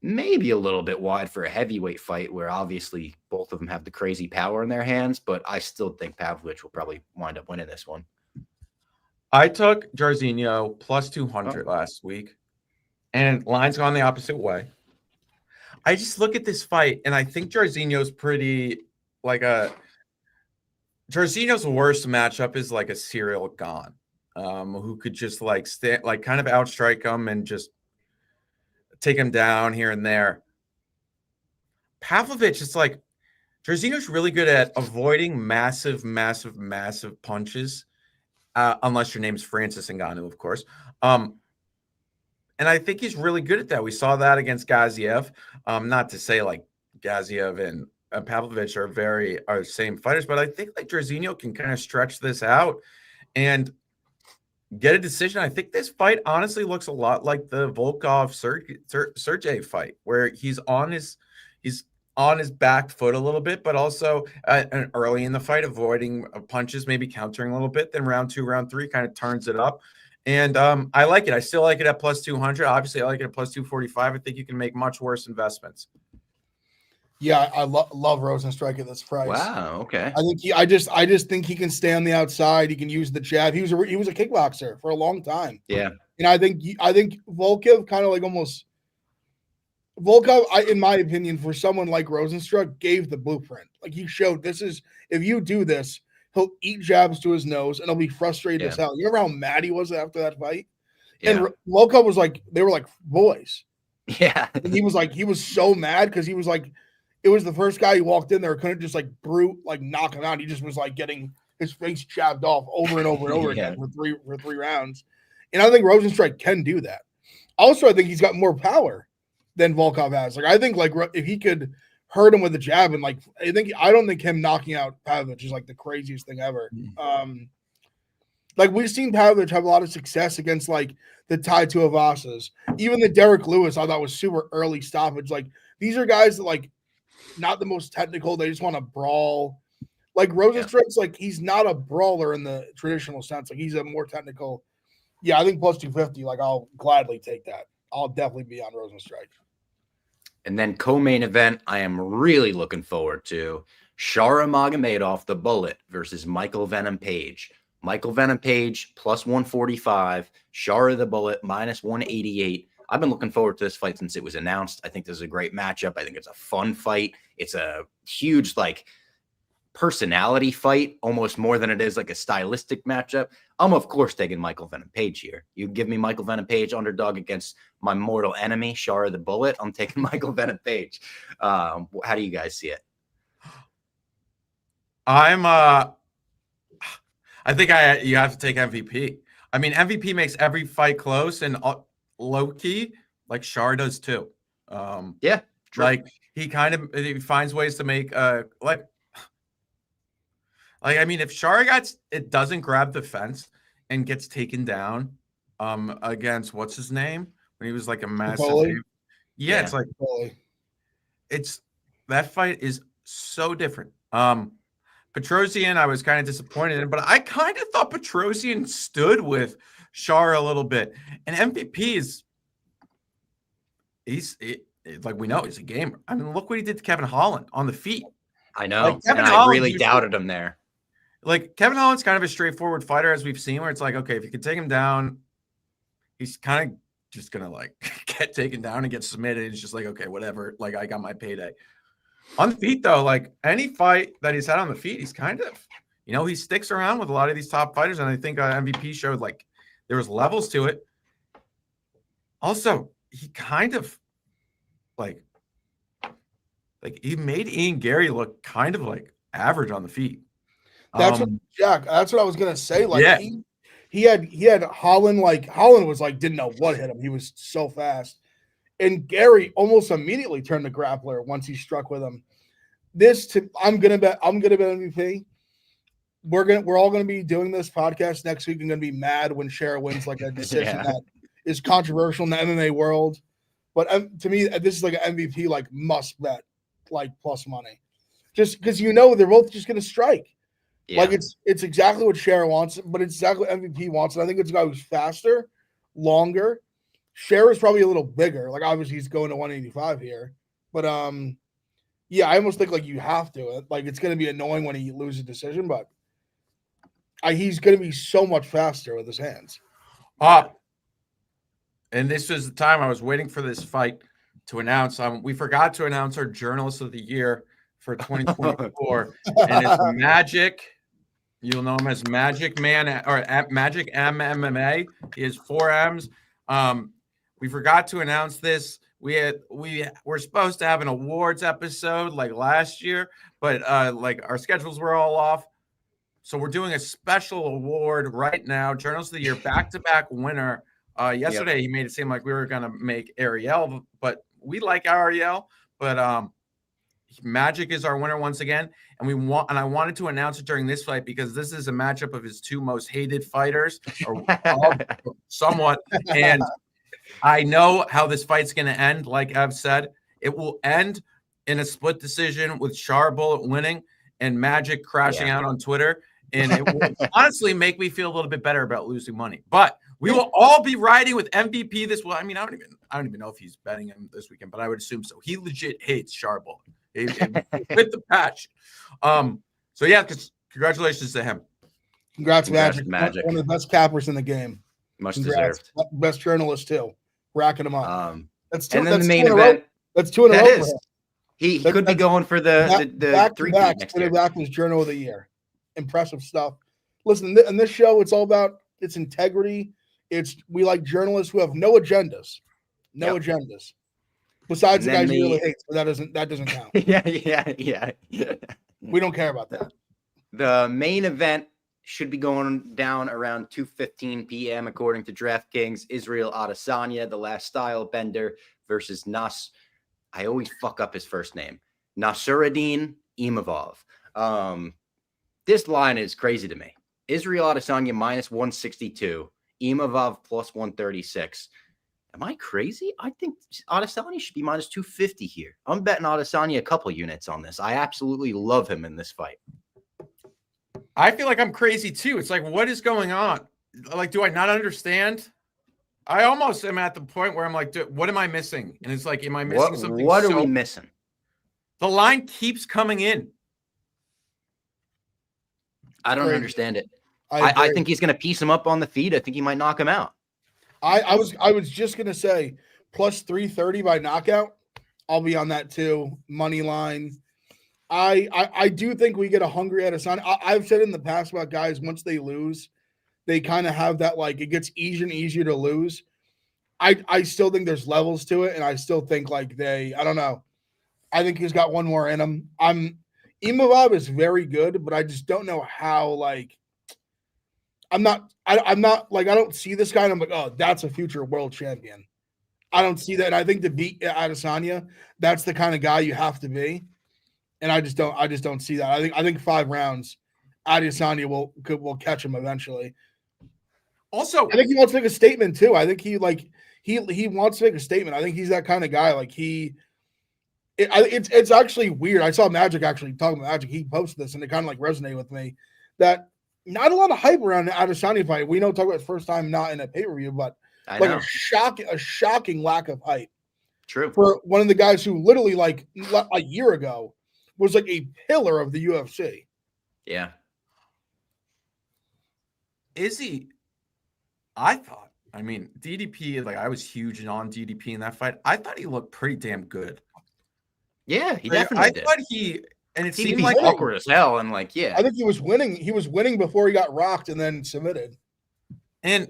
Maybe a little bit wide for a heavyweight fight where obviously both of them have the crazy power in their hands, but I still think Pavlovic will probably wind up winning this one. I took Jairzinho plus 200 last week, and line's gone the opposite way. I just look at this fight, and I think Jairzinho's pretty Jairzinho's worst matchup is like a serial Gon, who could just kind of outstrike him and just take him down here and there. Pavlovic is Jairzinho's really good at avoiding massive punches, unless your name's Francis Ngannou, of course. And I think he's really good at that. We saw that against Gaziev. Not to say Gaziev and Pavlovic are same fighters, but I think Jairzinho can kind of stretch this out and get a decision. I think this fight honestly looks a lot like the Volkov Sergey fight, where he's on his back foot a little bit, but also early in the fight avoiding punches, maybe countering a little bit. Then round 2, round 3 kind of turns it up, and I like it. I still like it at plus 200. Obviously, I like it at plus 245. I think you can make much worse investments. Yeah, I love Rozenstruik at this price. Wow. Okay. I just think he can stay on the outside. He can use the jab. He was a kickboxer for a long time. Yeah. And I think Volkov kind of in my opinion, for someone like Rozenstruik, gave the blueprint. He showed if you do this, he'll eat jabs to his nose and he'll be frustrated as hell. You remember how mad he was after that fight? Yeah. And Volkov was they were like boys. Yeah. And he was so mad because he was it was the first guy he walked in there, couldn't just knock him out. He just was getting his face jabbed off over and over and over again for three rounds. And I think Rozenstruik can do that. Also, I think he's got more power than Volkov has. I think if he could hurt him with a jab and I don't think him knocking out Pavlovic is the craziest thing ever. We've seen Pavlovic have a lot of success against the Tai Tuivasas. Even the Derek Lewis I thought was super early stoppage. These are guys that not the most technical. They just want to brawl. Rozenstruik's he's not a brawler in the traditional sense. He's a more technical. Yeah, I think plus 250. I'll gladly take that. I'll definitely be on Rozenstruik. And then co-main event, I am really looking forward to Shara Bullet, the Bullet, versus Michael Venom Page. Michael Venom Page plus 145, Shara the Bullet minus 188. I've been looking forward to this fight since it was announced. I think this is a great matchup. I think it's a fun fight. It's a huge personality fight almost more than it is like a stylistic matchup, I'm of course taking Michael Venom Page here. You give me Michael Venom Page underdog against my mortal enemy, Shara the Bullet, I'm taking Michael Venom Page. How do you guys see it? I think you have to take MVP. I mean, MVP makes every fight close, and low key, like Shar does too. Yeah, true. Like he finds ways to make like I mean, if Shar it doesn't grab the fence and gets taken down against what's his name when he was like a massive yeah, it's like it's that fight is so different. Petrosian, I was kind of disappointed in, but I kind of thought Petrosian stood with Shar a little bit. And MVP is like we know he's a gamer. I mean, look what he did to Kevin Holland on the feet. I know. Like, I really doubted him there. Like Kevin Holland's kind of a straightforward fighter, as we've seen, where it's like, okay, if you can take him down, he's kind of just gonna like get taken down and get submitted. It's just like, okay, whatever. Like I got my payday. On the feet, though, like any fight that he's had on the feet, he's kind of, he sticks around with a lot of these top fighters. And I think MVP showed like there was levels to it. Also, he kind of like he made Ian Gary look kind of like average on the feet. That's what I was gonna say. Like he had Holland. Like Holland was like didn't know what hit him. He was so fast. And Gary almost immediately turned the grappler once he struck with him. I'm gonna bet MVP. We're all gonna be doing this podcast next week. I'm gonna be mad when Shara wins like a decision that is controversial in the MMA world. But to me, this is like an MVP like must bet, like plus money, just because they're both just gonna strike. Yeah. Like it's exactly what Shara wants, but it's exactly what MVP wants. And I think it's a guy who's faster, longer. Shara's probably a little bigger. Like obviously he's going to 185 here, but yeah, I almost think like you have to. Like it's going to be annoying when he loses a decision, but he's going to be so much faster with his hands. And this was the time I was waiting for this fight to announce. We forgot to announce our Journalist of the Year for 2024, and it's Magic. You'll know him as Magic Man or Magic MMA. He has 4 M's. We forgot to announce this. We were supposed to have an awards episode like last year, but like our schedules were all off. So we're doing a special award right now. Journalist of the Year, back-to-back winner. Yesterday he made it seem like we were gonna make Ariel, but we like Ariel. But Magic is our winner once again, and I wanted to announce it during this fight because this is a matchup of his 2 most hated fighters, or somewhat, and I know how this fight's going to end. Like I've said, it will end in a split decision with Shara Bullet winning and Magic crashing out on Twitter. And it will honestly make me feel a little bit better about losing money. But we will all be riding with MVP this. Well, I mean, I don't even know if he's betting him this weekend, but I would assume so. He legit hates Shara Bullet with the patch. So yeah, congratulations to him. Congrats, Magic. One of the best cappers in the game. Much deserved. Best journalist too. Racking them up. That's 2 the main event. That's 2 in a row. He could be going for the back was Journal of the Year. Impressive stuff. Listen, in this show, it's all about its integrity. We like journalists who have no agendas. No agendas. Besides the guys he really hates, but that doesn't count. Yeah. We don't care about that. The main event should be going down around 2:15 p.m. according to DraftKings. Israel Adesanya, the last style bender, versus I always fuck up his first name. Nasruddin Imavov. This line is crazy to me. Israel Adesanya minus 162, Imavov plus 136. Am I crazy? I think Adesanya should be minus 250 here. I'm betting Adesanya a couple units on this. I absolutely love him in this fight. I feel like I'm crazy too. It's like, what is going on? Like, do I not understand? I almost am at the point where I'm like, what am I missing? And it's like, am I missing something? What are we missing? The line keeps coming in. I don't understand it. I think he's going to piece him up on the feet. I think he might knock him out. I was just going to say plus 330 by knockout. I'll be on that too. Money line. I do think we get a hungry Adesanya. I've said in the past about guys, once they lose, they kind of have that, like, it gets easier and easier to lose. I still think there's levels to it, and I still think like I don't know. I think he's got one more in him. Imavov is very good, but I just don't know how, like, I'm not like, I don't see this guy and I'm like, oh, that's a future world champion. I don't see that. And I think to beat Adesanya, that's the kind of guy you have to be. And I just don't see that. I think 5 rounds, Adesanya will catch him eventually. Also, I think he wants to make a statement too. I think he wants to make a statement. I think he's that kind of guy. Like it's actually weird. I saw Magic actually talking about Magic. He posted this and it kind of like resonated with me that not a lot of hype around the Adesanya fight. We know talk about his first time not in a pay-per-view, but like a shocking lack of hype. True. For one of the guys who literally like a year ago was like a pillar of the UFC. Yeah. Izzy, I thought, I mean, DDP, like I was huge on DDP in that fight. I thought he looked pretty damn good. Yeah, he definitely did. I thought and it seemed DDP's like awkward as hell. And like, yeah. I think he was winning. He was winning before he got rocked and then submitted. And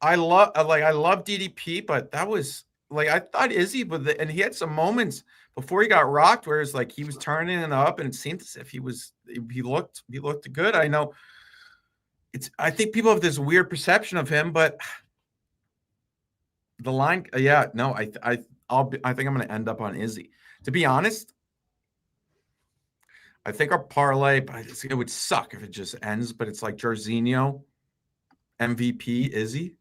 I love DDP, but that was like, I thought Izzy, and he had some moments before he got rocked where it's like he was turning it up and it seemed as if he looked good. I know I think people have this weird perception of him, but the line, I think I'm going to end up on Izzy. To be honest, I think our parlay, but it would suck if it just ends, but it's like Jorginho, MVP, Izzy.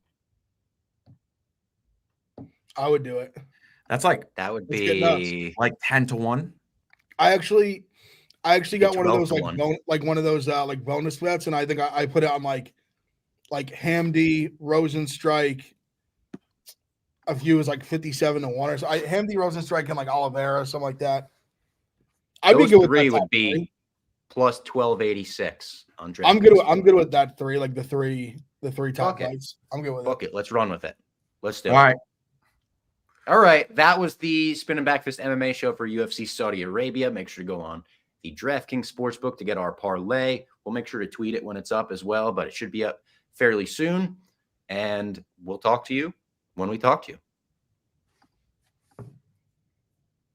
I would do it. That would be like 10-1. I actually got one of those one of those like bonus bets, and I think I put it on like Hamdy, Rozenstruik. A few was like 57-1 or so. Hamdy, Rozenstruik, and like Oliveira, something like that. Those three would be plus 1286 on DraftKings. I'm good with that 3, like the three top fights. I'm good with it. Let's run with it. Let's do it. All right. All right. That was the Spinnin Backfist MMA show for UFC Saudi Arabia. Make sure to go on the DraftKings Sportsbook to get our parlay. We'll make sure to tweet it when it's up as well, but it should be up fairly soon. And we'll talk to you when we talk to you.